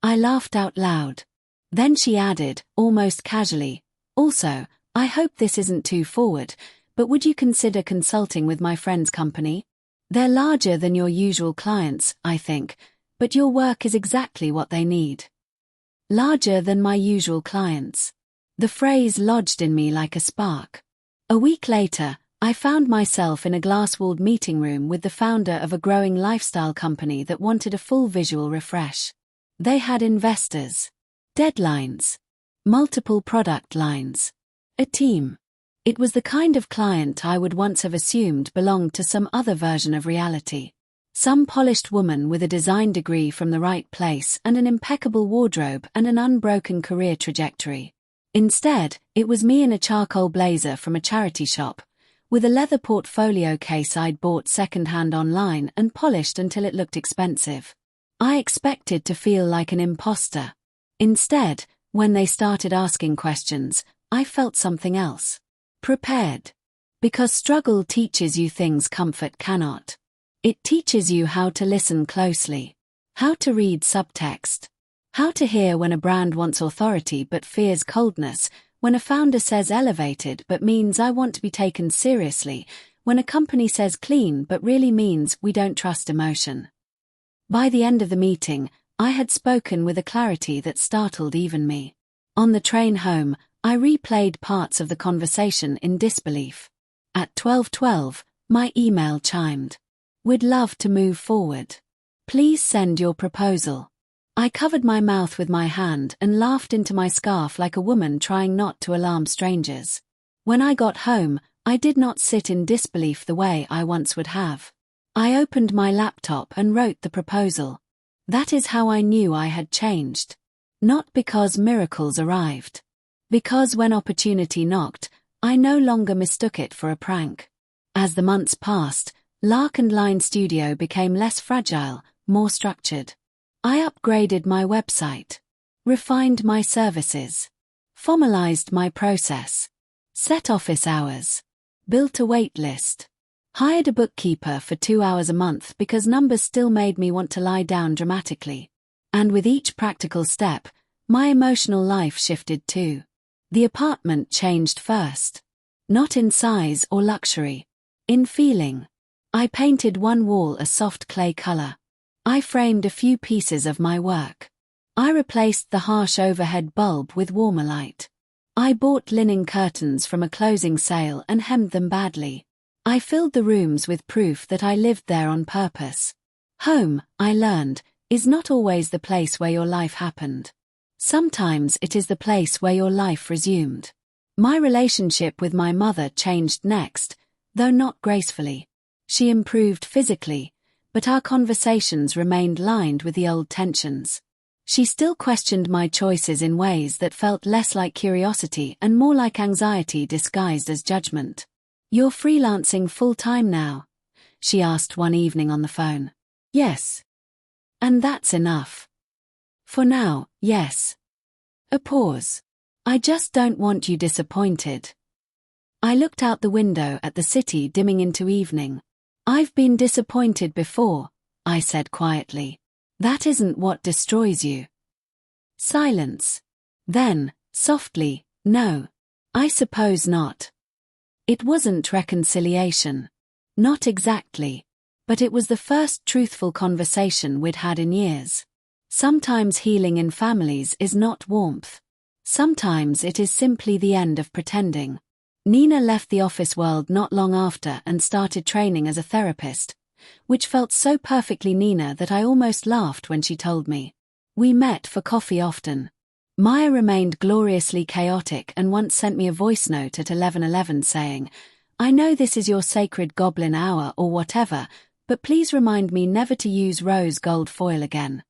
I laughed out loud. Then she added, almost casually, "Also, I hope this isn't too forward, but would you consider consulting with my friend's company? They're larger than your usual clients, I think, but your work is exactly what they need." Larger than my usual clients. The phrase lodged in me like a spark. A week later, I found myself in a glass-walled meeting room with the founder of a growing lifestyle company that wanted a full visual refresh. They had investors. Deadlines. Multiple product lines. A team. It was the kind of client I would once have assumed belonged to some other version of reality. Some polished woman with a design degree from the right place and an impeccable wardrobe and an unbroken career trajectory. Instead, it was me in a charcoal blazer from a charity shop, with a leather portfolio case I'd bought second-hand online and polished until it looked expensive. I expected to feel like an imposter. Instead, when they started asking questions, I felt something else. Prepared. Because struggle teaches you things comfort cannot. It teaches you how to listen closely, how to read subtext, how to hear when a brand wants authority but fears coldness, when a founder says elevated but means I want to be taken seriously, when a company says clean but really means we don't trust emotion. By the end of the meeting, I had spoken with a clarity that startled even me. On the train home, I replayed parts of the conversation in disbelief. At 12:12, my email chimed. "We'd love to move forward. Please send your proposal." I covered my mouth with my hand and laughed into my scarf like a woman trying not to alarm strangers. When I got home, I did not sit in disbelief the way I once would have. I opened my laptop and wrote the proposal. That is how I knew I had changed. Not because miracles arrived. Because when opportunity knocked, I no longer mistook it for a prank. As the months passed, Lark and Line Studio became less fragile, more structured. I upgraded my website, refined my services, formalized my process, set office hours, built a wait list, hired a bookkeeper for 2 hours a month because numbers still made me want to lie down dramatically. And with each practical step, my emotional life shifted too. The apartment changed first. Not in size or luxury. In feeling. I painted one wall a soft clay color. I framed a few pieces of my work. I replaced the harsh overhead bulb with warmer light. I bought linen curtains from a closing sale and hemmed them badly. I filled the rooms with proof that I lived there on purpose. Home, I learned, is not always the place where your life happened. Sometimes it is the place where your life resumed. My relationship with my mother changed next, though not gracefully. She improved physically, but our conversations remained lined with the old tensions. She still questioned my choices in ways that felt less like curiosity and more like anxiety disguised as judgment. "You're freelancing full-time now?" she asked one evening on the phone. "Yes." "And that's enough?" "For now, yes." A pause. "I just don't want you disappointed." I looked out the window at the city dimming into evening. "I've been disappointed before," I said quietly. "That isn't what destroys you." Silence. Then, softly, "No. I suppose not." It wasn't reconciliation. Not exactly. But it was the first truthful conversation we'd had in years. Sometimes healing in families is not warmth. Sometimes it is simply the end of pretending. Nina left the office world not long after and started training as a therapist, which felt so perfectly Nina that I almost laughed when she told me. We met for coffee often. Maya remained gloriously chaotic and once sent me a voice note at 11:11 saying, "I know this is your sacred goblin hour or whatever, but please remind me never to use rose gold foil again."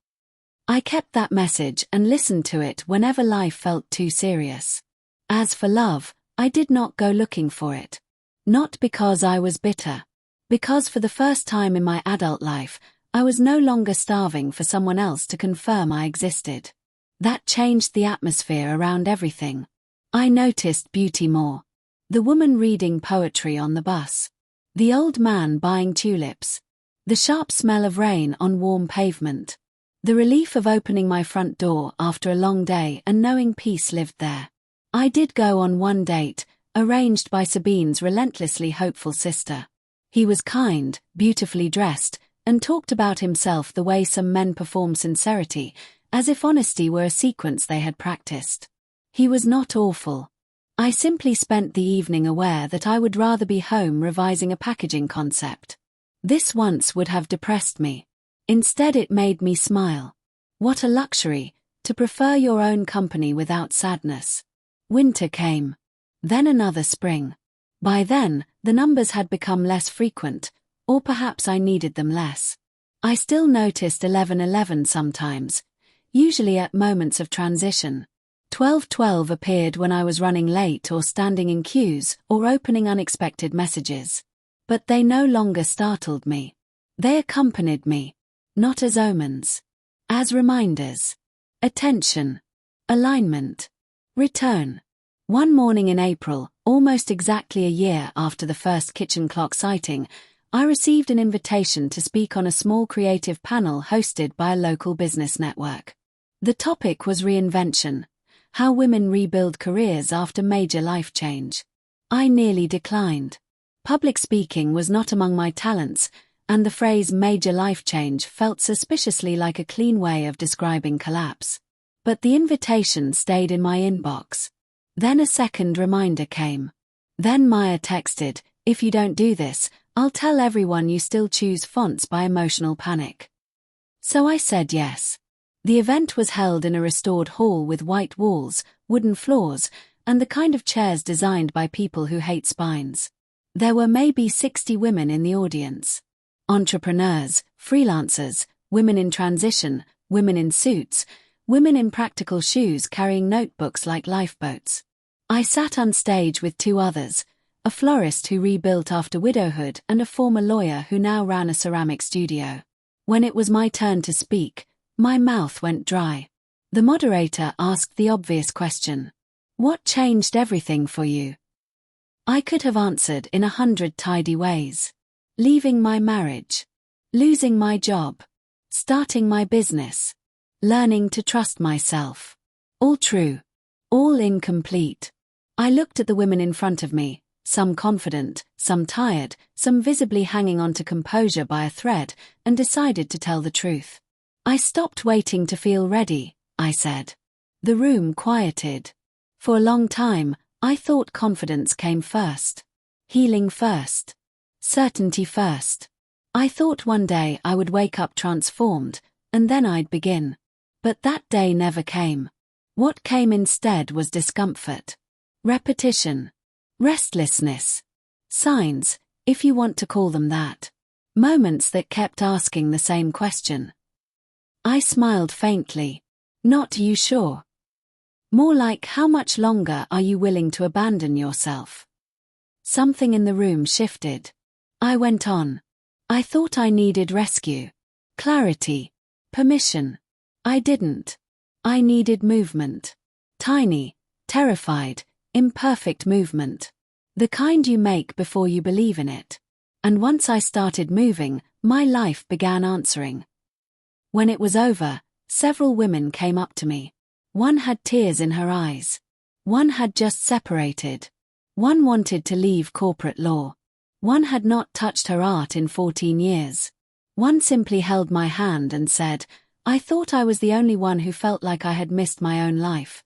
I kept that message and listened to it whenever life felt too serious. As for love, I did not go looking for it. Not because I was bitter. Because for the first time in my adult life, I was no longer starving for someone else to confirm I existed. That changed the atmosphere around everything. I noticed beauty more. The woman reading poetry on the bus. The old man buying tulips. The sharp smell of rain on warm pavement. The relief of opening my front door after a long day and knowing peace lived there. I did go on one date, arranged by Sabine's relentlessly hopeful sister. He was kind, beautifully dressed, and talked about himself the way some men perform sincerity, as if honesty were a sequence they had practiced. He was not awful. I simply spent the evening aware that I would rather be home revising a packaging concept. This once would have depressed me. Instead it made me smile. What a luxury, to prefer your own company without sadness. Winter came. Then another spring. By then, the numbers had become less frequent, or perhaps I needed them less. I still noticed 11:11 sometimes, usually at moments of transition. 12:12 appeared when I was running late or standing in queues or opening unexpected messages. But they no longer startled me. They accompanied me. Not as omens. As reminders. Attention. Alignment. Return. One morning in April, almost exactly a year after the first kitchen clock sighting, I received an invitation to speak on a small creative panel hosted by a local business network. The topic was reinvention, how women rebuild careers after major life change. I nearly declined. Public speaking was not among my talents, and the phrase major life change felt suspiciously like a clean way of describing collapse. But the invitation stayed in my inbox. Then a second reminder came. Then Maya texted, "If you don't do this, I'll tell everyone you still choose fonts by emotional panic." So I said yes. The event was held in a restored hall with white walls, wooden floors, and the kind of chairs designed by people who hate spines. There were maybe 60 women in the audience. Entrepreneurs, freelancers, women in transition, women in suits, women in practical shoes carrying notebooks like lifeboats. I sat on stage with two others, a florist who rebuilt after widowhood and a former lawyer who now ran a ceramic studio. When it was my turn to speak, my mouth went dry. The moderator asked the obvious question. "What changed everything for you?" I could have answered in 100 tidy ways. Leaving my marriage. Losing my job. Starting my business. Learning to trust myself. All true. All incomplete. I looked at the women in front of me, some confident, some tired, some visibly hanging on to composure by a thread, and decided to tell the truth. "I stopped waiting to feel ready," I said. The room quieted. For a long time, I thought confidence came first. Healing first. Certainty first. I thought one day I would wake up transformed, and then I'd begin. But that day never came. What came instead was discomfort. Repetition. Restlessness. Signs, if you want to call them that. Moments that kept asking the same question. I smiled faintly. "Not you sure?" More like, "How much longer are you willing to abandon yourself?" Something in the room shifted. I went on. I thought I needed rescue. Clarity. Permission. I didn't. I needed movement. Tiny, terrified, imperfect movement. The kind you make before you believe in it. And once I started moving, my life began answering. When it was over, several women came up to me. One had tears in her eyes. One had just separated. One wanted to leave corporate law. One had not touched her art in 14 years. One simply held my hand and said, "I thought I was the only one who felt like I had missed my own life."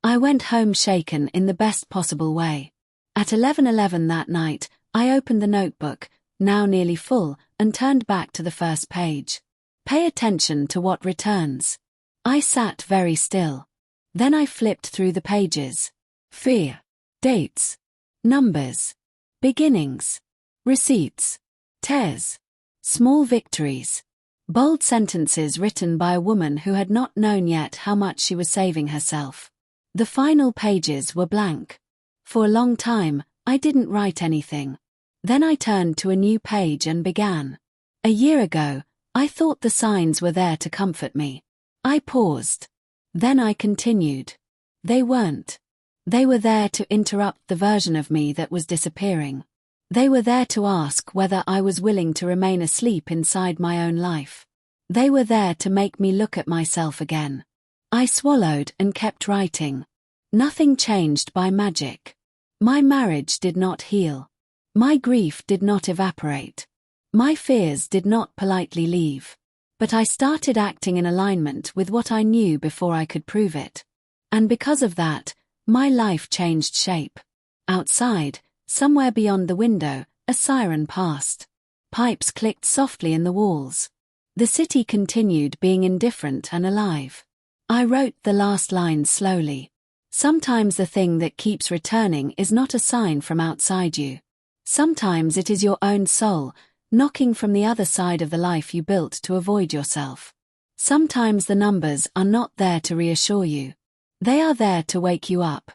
I went home shaken in the best possible way. At 11:11 that night, I opened the notebook, now nearly full, and turned back to the first page. Pay attention to what returns. I sat very still. Then I flipped through the pages. Fear. Dates. Numbers. Beginnings. Receipts. Tears. Small victories. Bold sentences written by a woman who had not known yet how much she was saving herself. The final pages were blank. For a long time, I didn't write anything. Then I turned to a new page and began. A year ago, I thought the signs were there to comfort me. I paused. Then I continued. They weren't. They were there to interrupt the version of me that was disappearing. They were there to ask whether I was willing to remain asleep inside my own life. They were there to make me look at myself again. I swallowed and kept writing. Nothing changed by magic. My marriage did not heal. My grief did not evaporate. My fears did not politely leave. But I started acting in alignment with what I knew before I could prove it. And because of that, my life changed shape. Outside, somewhere beyond the window, a siren passed. Pipes clicked softly in the walls. The city continued being indifferent and alive. I wrote the last lines slowly. Sometimes the thing that keeps returning is not a sign from outside you. Sometimes it is your own soul, knocking from the other side of the life you built to avoid yourself. Sometimes the numbers are not there to reassure you. They are there to wake you up.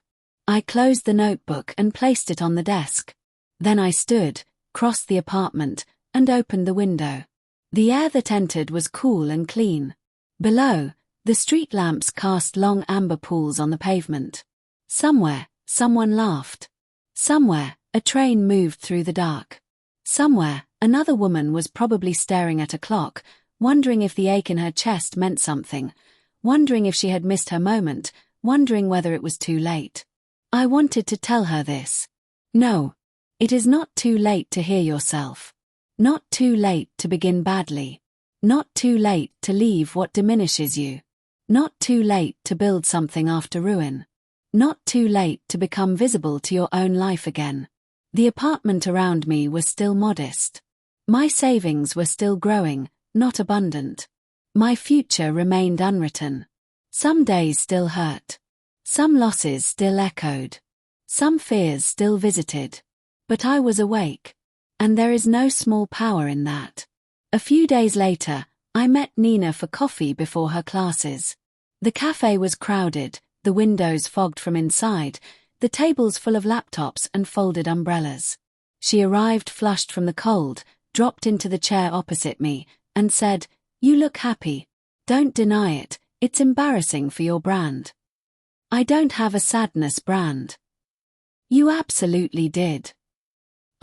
I closed the notebook and placed it on the desk. Then I stood, crossed the apartment, and opened the window. The air that entered was cool and clean. Below, the street lamps cast long amber pools on the pavement. Somewhere, someone laughed. Somewhere, a train moved through the dark. Somewhere, another woman was probably staring at a clock, wondering if the ache in her chest meant something, wondering if she had missed her moment, wondering whether it was too late. I wanted to tell her this. No. It is not too late to hear yourself. Not too late to begin badly. Not too late to leave what diminishes you. Not too late to build something after ruin. Not too late to become visible to your own life again. The apartment around me was still modest. My savings were still growing, not abundant. My future remained unwritten. Some days still hurt. Some losses still echoed. Some fears still visited. But I was awake. And there is no small power in that. A few days later, I met Nina for coffee before her classes. The cafe was crowded, the windows fogged from inside, the tables full of laptops and folded umbrellas. She arrived flushed from the cold, dropped into the chair opposite me, and said, "You look happy. Don't deny it, it's embarrassing for your brand." "I don't have a sadness brand." "You absolutely did."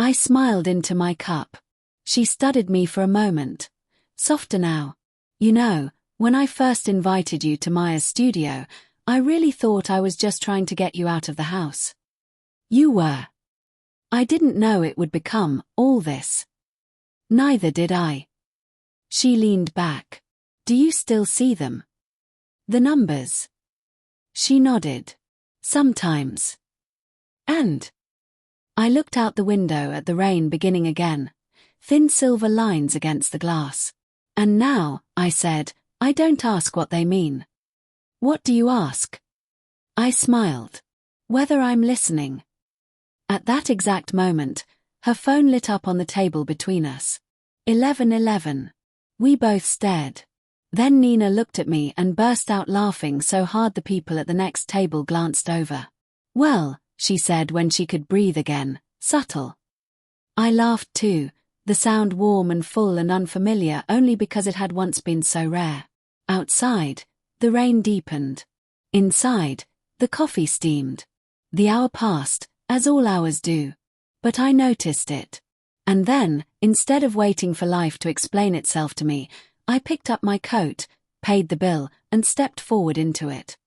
I smiled into my cup. She studied me for a moment. "Softer now. You know, when I first invited you to Maya's studio, I really thought I was just trying to get you out of the house." "You were." "I didn't know it would become all this." "Neither did I." She leaned back. "Do you still see them? The numbers?" She nodded. "Sometimes." "And?" I looked out the window at the rain beginning again, thin silver lines against the glass. "And now," I said, "I don't ask what they mean." "What do you ask?" I smiled. "Whether I'm listening." At that exact moment, her phone lit up on the table between us. 11:11. We both stared. Then Nina looked at me and burst out laughing so hard the people at the next table glanced over. "Well," she said when she could breathe again, "subtle." I laughed too, the sound warm and full and unfamiliar only because it had once been so rare. Outside, the rain deepened. Inside, the coffee steamed. The hour passed, as all hours do. But I noticed it. And then, instead of waiting for life to explain itself to me, I picked up my coat, paid the bill, and stepped forward into it.